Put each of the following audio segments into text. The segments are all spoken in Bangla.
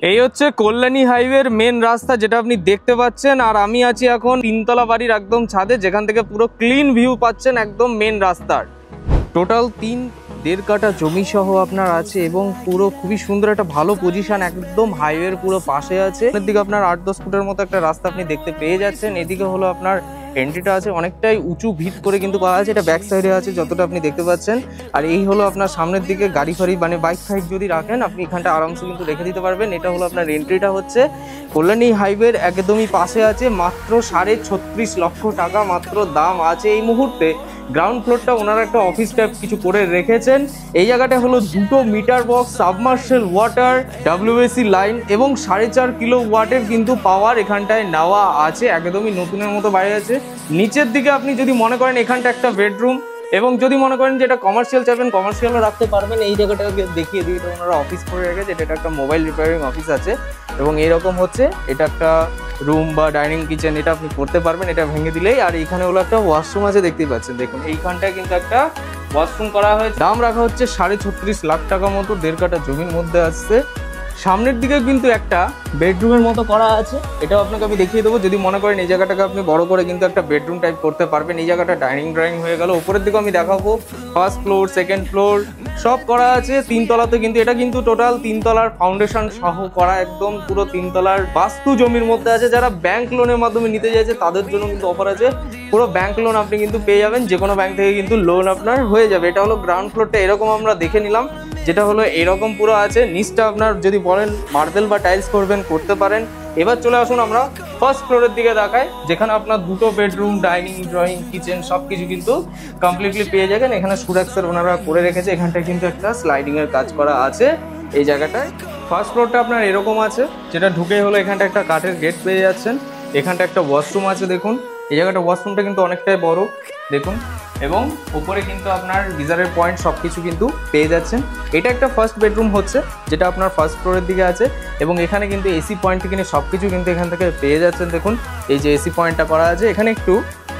এই হচ্ছে কল্যাণী হাইওয়ের মেন রাস্তা যেটা আপনি দেখতে পাচ্ছেন। আর আমি আছি এখন তিনতলা বাড়ির একদম ছাদে, যেখান থেকে পুরো ক্লিন ভিউ পাচ্ছেন একদম মেন রাস্তার। টোটাল 3.5 কাঠা জমি সহ আপনার আছে এবং পুরো খুবই সুন্দর একটা ভালো পজিশন, একদম হাইওয়ের পুরো পাশে আছে। এদিকে আপনার 8-10 ফুটের মতো একটা রাস্তা আপনি দেখতে পেয়ে যাচ্ছেন। এদিকে হলো আপনার এন্ট্রিটা আছে অনেকটাই উঁচু ভিত করে কিন্তু করা আছে, এটা ব্যাক সাইডে আছে যতটা আপনি দেখতে পাচ্ছেন। আর এই হলো আপনার সামনের দিকে গাড়ি ফাড়ি মানে বাইক ফাইক যদি রাখেন আপনি এখানটা আরামসে কিন্তু রেখে দিতে পারবেন। এটা হলো আপনার এন্ট্রিটা হচ্ছে কল্যাণী হাইওয়ের একদমই পাশে আছে। মাত্র 36.5 লক্ষ টাকা মাত্র দাম আছে এই মুহূর্তে। গ্রাউন্ড ফ্লোরটা ওনারা একটা অফিস টাইপ কিছু করে রেখেছেন। এই জায়গাটা হলো 2 meter box, submersible water, WAC line এবং 4.5 কিলো ওয়াটের কিন্তু পাওয়ার এখানটায় নেওয়া আছে। একদমই নতুনের মতো বাইরে আছে। নিচের দিকে আপনি যদি মনে করেন এখানটা একটা বেডরুম, এবং যদি মনে করেন যে এটা কমার্শিয়াল চাইবেন কমার্শিয়ালও রাখতে পারবেন। এই জায়গাটাকে দেখিয়ে দিই, এটা ওনারা অফিস করে রেখেছে। এটা একটা মোবাইল রিপেয়ারিং অফিস আছে এবং এরকম হচ্ছে এটা একটা রুম বা ডাইনিং কিচেন, এটা আপনি করতে পারবেন এটা ভেঙে দিলেই। আর এইখানে হলো একটা ওয়াশরুম আছে, দেখতেই পাচ্ছেন। দেখুন এইখানটায় কিন্তু একটা ওয়াশরুম করা হয়েছে। দাম রাখা হচ্ছে 36.5 লাখ টাকা মতো, 1.5 কাঠা জমির মধ্যে আসছে। সামনের দিকে কিন্তু একটা বেডরুমের মতো করা আছে, এটাও আপনাকে আমি দেখিয়ে দেবো। যদি মনে করেন এই জায়গাটাকে আপনি বড় করে কিন্তু একটা বেডরুম টাইপ করতে পারবেন। এই জায়গাটা ডাইনিং ড্রয়িং হয়ে গেল। উপরের দিকে আমি দেখাবো, ফার্স্ট ফ্লোর, সেকেন্ড ফ্লোর সব করা আছে। 3 তলাতে কিন্তু এটা কিন্তু টোটাল 3 তলার ফাউন্ডেশন সহ করা, একদম পুরো 3 তলার বাস্তু জমির মধ্যে আছে। যারা ব্যাংক লোনের মাধ্যমে নিতে চাইছে তাদের জন্য কিন্তু অফার আছে। পুরো ব্যাংক লোন আপনি কিন্তু পেয়ে যাবেন, যে কোনো ব্যাংক থেকে কিন্তু লোন আপনার হয়ে যাবে। এটা হলো গ্রাউন্ড ফ্লোরটা, এরকম আমরা দেখে নিলাম, যেটা হলো এরকম পুরো আছে। নিচটা আপনার যদি বলেন মার্বেল বা টাইলস করবেন করতে পারেন। এবার চলে আসুন আমরা ফার্স্ট ফ্লোরের দিকে দেখাই, যেখানে আপনার 2 বেডরুম, ডাইনিং, ড্রয়িং, কিচেন সবকিছু কিন্তু কমপ্লিটলি পেয়ে যাবেন। এখানে সুরাক্সের ওনারা করে রেখেছে। এখানটায় কিন্তু একটা স্লাইডিং এর কাজ করা আছে এই জায়গাটায়। ফার্স্ট ফ্লোরটা আপনার এরকম আছে, যেটা ঢুকে হলো এখানটা একটা কাঠের গেট পেয়ে যাচ্ছেন। এখানটা একটা ওয়াশরুম আছে, দেখুন এই জায়গাটা ওয়াশরুমটা কিন্তু অনেকটাই বড় দেখুন, এবং উপরে কিন্তু আপনার গিজারের পয়েন্ট সবকিছু কিন্তু পেয়ে যাচ্ছেন। এটা একটা ফার্স্ট বেডরুম হচ্ছে, যেটা আপনার ফার্স্ট ফ্লোরের দিকে আছে, এবং এখানে কিন্তু এসি পয়েন্ট থেকে সবকিছু কিন্তু এখান থেকে পেয়ে যাচ্ছেন। দেখুন এই যে এসি পয়েন্টটা করা আছে। এখানে একটু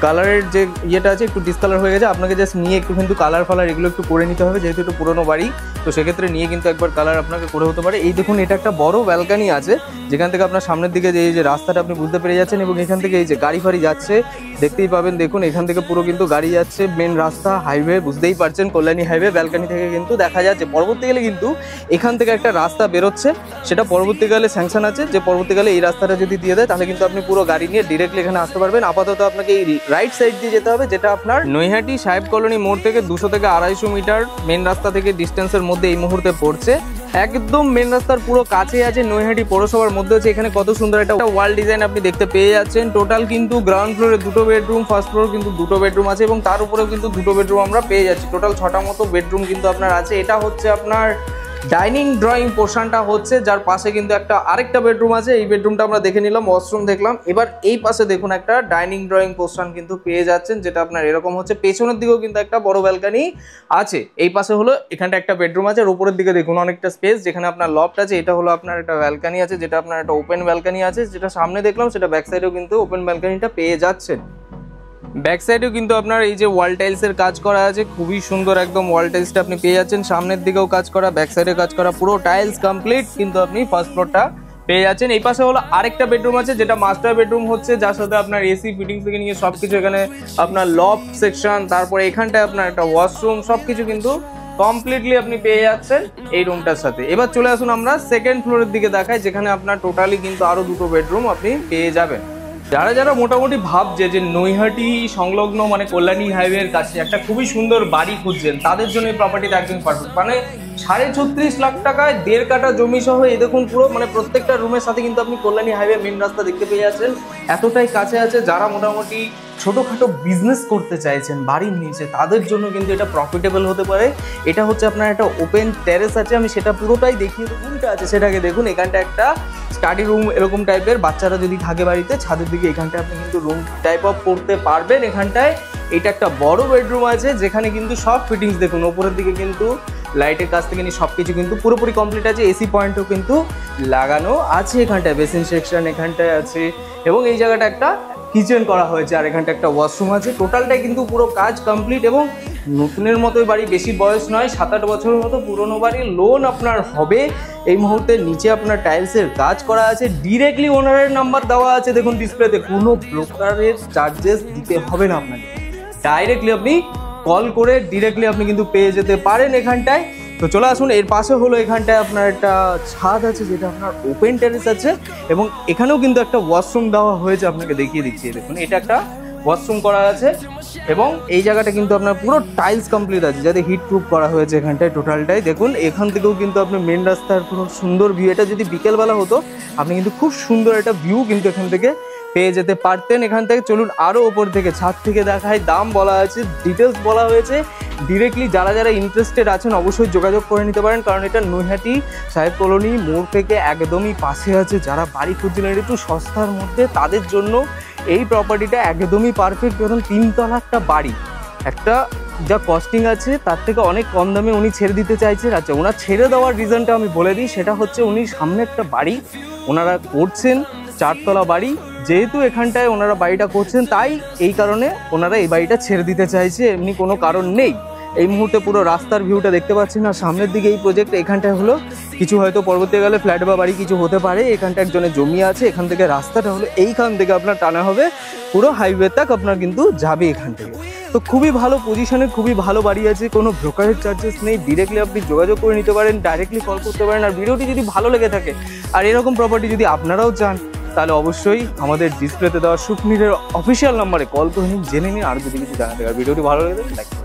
কালারের যে ইয়েটা আছে একটু ডিসকালার হয়ে গেছে, আপনাকে জাস্ট নিয়ে একটু কিন্তু কালার ফালার এগুলো একটু করে নিতে হবে, যেহেতু একটু পুরোনো বাড়ি, তো সেক্ষেত্রে নিয়ে কিন্তু একবার কালার আপনাকে করে হতে পারে। এই দেখুন এটা একটা বড় ব্যালকানি আছে, যেখান থেকে আপনার সামনের দিকে যে এই যে রাস্তাটা আপনি বুঝতে পেরে যাচ্ছেন, এবং এখান থেকে এই যে গাড়ি ফাড়ি যাচ্ছে দেখতেই পাবেন। দেখুন এখান থেকে পুরো কিন্তু গাড়ি যাচ্ছে, মেন রাস্তা হাইওয়ে বুঝতেই পারছেন, কল্যাণী হাইওয়ে। ব্যালকানি থেকে কিন্তু দেখা যাচ্ছে। পরবর্তীকালে কিন্তু এখান থেকে একটা রাস্তা বেরোচ্ছে, সেটা পরবর্তীকালে স্যাংশন আছে, যে পরবর্তীকালে এই রাস্তাটা যদি দিয়ে দেয় তাহলে কিন্তু আপনি পুরো গাড়ি নিয়ে ডিরেক্টলি এখানে আসতে পারবেন। আপাতত আপনাকে এই রাইট সাইড দিয়ে যেতে হবে, যেটা আপনার নৈহাটি সাহেব কলোনি মোড় থেকে 200 থেকে 250 মিটার মেন রাস্তা থেকে ডিস্টেন্সের মধ্যে এই মুহূর্তে পড়ছে। একদম মেন রাস্তার পুরো কাছে আছে, নৈহাটি পৌরসভার মধ্যে আছে। এখানে কত সুন্দর একটা ওয়াল ডিজাইন আপনি দেখতে পেয়ে যাচ্ছেন। টোটাল কিন্তু গ্রাউন্ড ফ্লোরে 2 বেডরুম, ফার্স্ট ফ্লোর কিন্তু 2 বেডরুম আছে, এবং তার উপরেও কিন্তু 2 বেডরুম আমরা পেয়ে যাচ্ছি। টোটাল 6টা মতো বেডরুম কিন্তু আপনার আছে। এটা হচ্ছে আপনার ডাইনিং ড্রয়িং পোর্শনটা হচ্ছে, যার পাশে কিন্তু একটা আরেকটা বেডরুম আছে। এই বেডরুমটা আমরা দেখে নিলাম, ওয়াশরুম দেখলাম। এবার এই পাশে দেখুন একটা ডাইনিং ড্রয়িং পোর্শন কিন্তু পেয়ে যাচ্ছেন, যেটা আপনার এরকম হচ্ছে। পেছনের দিকেও কিন্তু একটা বড় ব্যালকানি আছে। এই পাশে হলো এখানটা একটা বেডরুম আছে, আর উপরের দিকে দেখুন অনেকটা স্পেস, যেখানে আপনার লফট আছে। এটা হলো আপনার একটা ব্যালকানি আছে, যেটা আপনার একটা ওপেন ব্যালকানি আছে, যেটা সামনে দেখলাম, সেটা ব্যাক সাইডেও কিন্তু ওপেন ব্যালকানিটা পেয়ে যাচ্ছেন। ব্যাক সাইডেও কিন্তু আপনার এই যে ওয়াল টাইলসের কাজ করা আছে, খুবই সুন্দর একদম ওয়াল টাইলসটা আপনি পেয়ে যাচ্ছেন। সামনের দিকেও কাজ করা, ব্যাক সাইডে কাজ করা, পুরো টাইলস কমপ্লিট কিন্তু আপনি ফার্স্ট ফ্লোরটা পেয়ে যাচ্ছেন। এই পাশে হলো আরেকটা বেডরুম আছে, যেটা মাস্টার বেডরুম হচ্ছে, যার সাথে আপনার এসি ফিটিংস থেকে নিয়ে সবকিছু, এখানে আপনার লফট সেকশন, তারপরে এখানটায় আপনার একটা ওয়াশরুম, সবকিছু কিন্তু কমপ্লিটলি আপনি পেয়ে যাচ্ছেন এই রুমটার সাথে। এবার চলে আসুন আমরা সেকেন্ড ফ্লোরের দিকে দেখাই, যেখানে আপনার টোটালি কিন্তু আরো 2 বেডরুম আপনি পেয়ে যাবেন। যারা যারা মোটামুটি ভাবছে যে নৈহাটি সংলগ্ন মানে কল্যাণী হাইওয়ের কাছে একটা খুবই সুন্দর বাড়ি খুঁজছেন, তাদের জন্য এই প্রপার্টিটা একদম পারফেক্ট। মানে 36.5 লাখ টাকায় 1.5 কাঠা জমি সহ এই দেখুন পুরো, মানে প্রত্যেকটা রুমের সাথে কিন্তু আপনি কল্যাণী হাইওয়ে মেন রাস্তা দেখতে পেয়ে যাচ্ছেন। এতটাই কাছে আছে, যারা মোটামুটি ছোটোখাটো বিজনেস করতে চাইছেন বাড়ির নিচে, তাদের জন্য কিন্তু এটা প্রফিটেবল হতে পারে। এটা হচ্ছে আপনার একটা ওপেন টেরেস আছে, আমি সেটা পুরোটাই দেখিয়ে রুমটা আছে সেটাকে দেখুন। এখানটা একটা স্টাডি রুম এরকম টাইপের, বাচ্চারা যদি থাকে বাড়িতে ছাদের দিকে এখানটায় আপনি কিন্তু রুম টাইপ অফ করতে পারবেন। এখানটায় এটা একটা বড় বেডরুম আছে, যেখানে কিন্তু সব ফিটিংস দেখুন, ওপরের দিকে কিন্তু লাইটের কাছ থেকে নিয়ে সবকিছু কিন্তু পুরোপুরি কমপ্লিট আছে। এসি পয়েন্টও কিন্তু লাগানো আছে এখানটায়, বেসিন সেকশন এখানটায় আছে, এবং এই জায়গাটা একটা কিচেন করা হয়েছে, আর এখানটা একটা ওয়াশরুম আছে। টোটালটাই কিন্তু পুরো কাজ কমপ্লিট, এবং নতুনের মতোই বাড়ি, বেশি বয়স নয়, 7-8 বছরের মতো পুরনো বাড়ি। লোন আপনার হবে এই মুহূর্তে। নিচে আপনার টাইলসের কাজ করা আছে, ডিরেক্টলি ওনারের নাম্বার দেওয়া আছে দেখুন ডিসপ্লেতে। কোনো ব্রোকারের চার্জেস দিতে হবে না আপনাকে, ডাইরেক্টলি আপনি কল করে ডিরেক্টলি আপনি কিন্তু পেয়ে যেতে পারেন এখানটায়। তো চলে আসুন, এর পাশে হলো এখানটায় আপনার একটা ছাদ আছে যেটা আপনার ওপেন টেরেস আছে, এবং এখানেও কিন্তু একটা ওয়াশরুম দেওয়া হয়েছে, আপনাকে দেখিয়ে দিচ্ছি। দেখুন এটা একটা ওয়াশরুম করা আছে, এবং এই জায়গাটা কিন্তু আপনার পুরো টাইলস কমপ্লিট আছে, যাতে হিট প্রুফ করা হয়েছে এখানটায় টোটালটাই। দেখুন এখান থেকেও কিন্তু আপনার মেন রাস্তার পুরো সুন্দর ভিউ। এটা যদি বিকেলবেলা হতো আপনি কিন্তু খুব সুন্দর একটা ভিউ কিন্তু এখান থেকে পেয়ে যেতে পারতেন। এখান থেকে চলুন আরও ওপর থেকে ছাদ থেকে দেখায়। দাম বলা আছে, ডিটেলস বলা হয়েছে। ডিরেক্টলি যারা যারা ইন্টারেস্টেড আছেন অবশ্যই যোগাযোগ করে নিতে পারেন, কারণ এটা নৈহাটি সাহেব কলোনি মোড় থেকে একদমই পাশে আছে। যারা বাড়ি খুঁজছিলেন একটু সস্তার মধ্যে, তাদের জন্য এই প্রপার্টিটা একদমই পারফেক্ট। কারণ 3 তলা একটা বাড়ি, একটা যা কস্টিং আছে তার থেকে অনেক কম দামে উনি ছেড়ে দিতে চাইছেন। আচ্ছা, ওনার ছেড়ে দেওয়ার রিজনটা আমি বলে দিই। সেটা হচ্ছে উনি সামনে একটা বাড়ি ওনারা করছেন, 4 তলা বাড়ি। যেহেতু এখানটায় ওনারা বাড়িটা করছেন, তাই এই কারণে ওনারা এই বাড়িটা ছেড়ে দিতে চাইছে, এমনি কোনো কারণ নেই। এই মুহূর্তে পুরো রাস্তার ভিউটা দেখতে পাচ্ছেন, আর সামনের দিকে এই প্রজেক্ট এখানটায় হলো কিছু, হয়তো পরবর্তীকালে ফ্ল্যাট বা বাড়ি কিছু হতে পারে। এখানটা একজনের জমি আছে, এখান থেকে রাস্তাটা হলো এইখান থেকে আপনার টানা হবে পুরো হাইওয়ে তক আপনার কিন্তু যাবে এখান থেকে। তো খুবই ভালো পজিশনে, খুবই ভালো বাড়ি আছে, কোনো ব্রোকারেজ চার্জেস নেই। ডিরেক্টলি আপনি যোগাযোগ করে নিতে পারেন, ডাইরেক্টলি কল করতে পারেন। আর ভিডিওটি যদি ভালো লেগে থাকে আর এরকম প্রপার্টি যদি আপনারাও চান, তাহলে অবশ্যই আমাদের ডিসপ্লেতে দেওয়া সুখনীরের অফিসিয়াল নাম্বারে কল করে নিন, জেনে নিন আর যদি কিছু জানাতে। আর ভিডিওটি ভালো লেগে থাকে লাইক